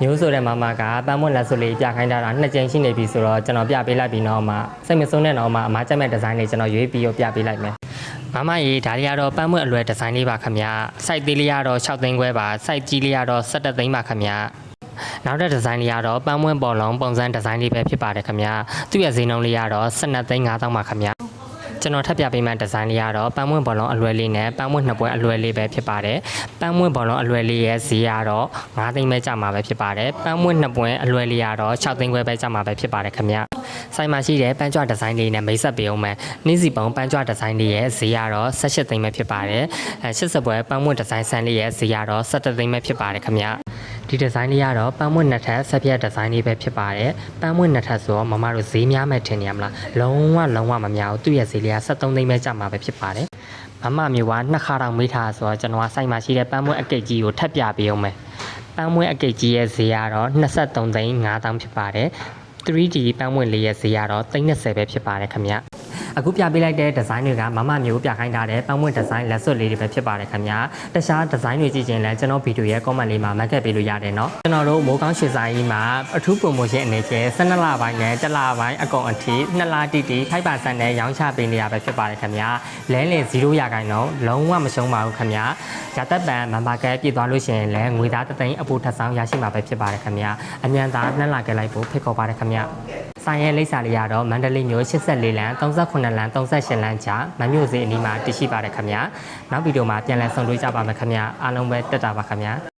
မျိုးဆိုတဲ့မမကပန်းမွန့်လက်စွပ်လေးပြခိုင်းတာနှစ်ကြိမ်ရှိနေပြီဆိုတော့ကျွန်တော်ပြပေးလိုက်ပြီးတော့မှစိတ်မဆိုးနဲ့တော့မှအမကြက်မဲ့ဒီဇိုင်းလေးကျွန်တော်ရွေးပြီးတော့ပြပေးလိုက်မယ်မမကြီးဒါလေးကတော့ပန်းမွန့်အလွယ်ဒီဇိုင်းလေးပါခင်ဗျစိုက်သေးလေးကတော့6သိန်းခွဲပါစိုက်ကြီးလေးကတော့17သိန်းပါခင်ဗျနောက်တဲ့ဒီဇိုင်းလေးကတော့ပန်းမွန့်ပေါ်လုံးပုံစံဒီဇိုင်းလေးပဲဖြစ်ပါတယ်ခင်ဗျသူ့ရဲ့ဈေးနှုန်းလေးကတော့12သိန်း5သောင်းပါခင်ဗျကျွန်တော်ထပ်ပြပေးမှဒီဇိုင်းလေးကတော့ပန်းမွန့်ဘောလုံးအလွယ်လေးနဲ့ပန်းမွန့်နှစ်ပွဲအလွယ်လေးပဲဖြစ်ပါတယ်ပန်းမွန့်ဘောလုံးအလွယ်လေးရဲ့ဈေးကတော့9သိန်းပဲကျမှာပဲဖြစ်ပါတယ်ပန်းမွန့်နှစ်ပွဲအလွယ်လေးကတော့6သိန်းခွဲပဲကျမှာပဲဖြစ်ပါတယ်ခင်ဗျဆိုင်မှာရှိတဲ့ပန်းကြွဒီဇိုင်းလေးနဲ့မိတ်ဆက်ပေးအောင်မယ်နေ့စီပုံပန်းကြွဒီဇိုင်းလေးရဲ့ဈေးကတော့18သိန်းပဲဖြစ်ပါတယ်80ပွဲပန်းမွန့်ဒီဇိုင်းဆန်းလေးရဲ့ဈေးကတော့17သိန်းပဲဖြစ်ပါတယ်ခင်ဗျဒီဒီဇိုင်းလေးကတော့ပန်းမွန့်နှစ်ထပ်ဆက်ပြတ်ဒီဇိုင်းလေးပဲဖြစ်ပါတယ်ပန်းမွန့်နှစ်ထပ်ဆိုတော့မမတို့ဈေးများမဲ့ထင်နေရမလားလုံးဝမများဘူးသူ့ရဲ့ဈေးလေးက73သိန်းပဲကျမှာပဲဖြစ်ပါတယ်မမမျိုးကနှစ်ခါတော့မေးထားဆိုတော့ကျွန်တော်ကစိုက်မှာရှိတဲ့ပန်းမွန့်အကိတ်ကြီးကိုထပ်ပြပေးအောင်မယ်ပန်းမွန့်အကိတ်ကြီးရဲ့ဈေးကတော့23သိန်း5တောင်းဖြစ်ပါတယ် 3D ပန်းမွန့်လေးရဲ့ဈေးကတော့30ပဲဖြစ်ပါတယ်ခင်ဗျအခုပြပေးလိုက်တဲ့ဒီဇိုင်းတွေကမမမျိုးပြခိုင်းထားတဲ့ပန်းမွန့်ဒီဇိုင်းလက်စွပ်လေးတွေပဲဖြစ်ပါတယ်ခင်ဗျတခြားဒီဇိုင်းတွေကြည့်ရင်လည်းကျွန်တော်ဗီဒီယိုရဲ့ comment လေးမှာမှတ်ခဲ့ပေးလို့ရတယ်เนาะကျွန်တော်တို့မိုးကောင်းရွှေဆိုင်ကြီးမှာအထူး promotion အနေနဲ့12လပိုင်းနဲ့1လပိုင်းအကုန်အထိ2လတိတိ5%နဲ့ရောင်းချပေးနေရပဲဖြစ်ပါတယ်ခင်ဗျလဲလေ0ရာခိုင်နှုန်းလုံးဝမရှုံးပါဘူးခင်ဗျရသက်ပံမန်ပါကဲပြည့်သွားလို့ရှိရင်လည်းငွေသား3သိန်းအပိုထပ်ဆောင်ရရှိမှာပဲဖြစ်ပါတယ်ခင်ဗျအမြန်သား2လကဲလိုက်ဖို့ဖိတ်ခေါ်ပါတယ်ခင်ဗျဆိုင်ရဲ့လိပ်စာလေးကတော့မန္တလေးမြို့84လမ်း38လမ်း38လမ်းကြားမမြို့စေအနီးမှာတရှိပါတယ်ခင်ဗျနောက်ဗီဒီယိုမှာပြန်လည်ဆုံတွေ့ကြပါမယ်ခင်ဗျအားလုံးပဲတက်တာပါခင်ဗျ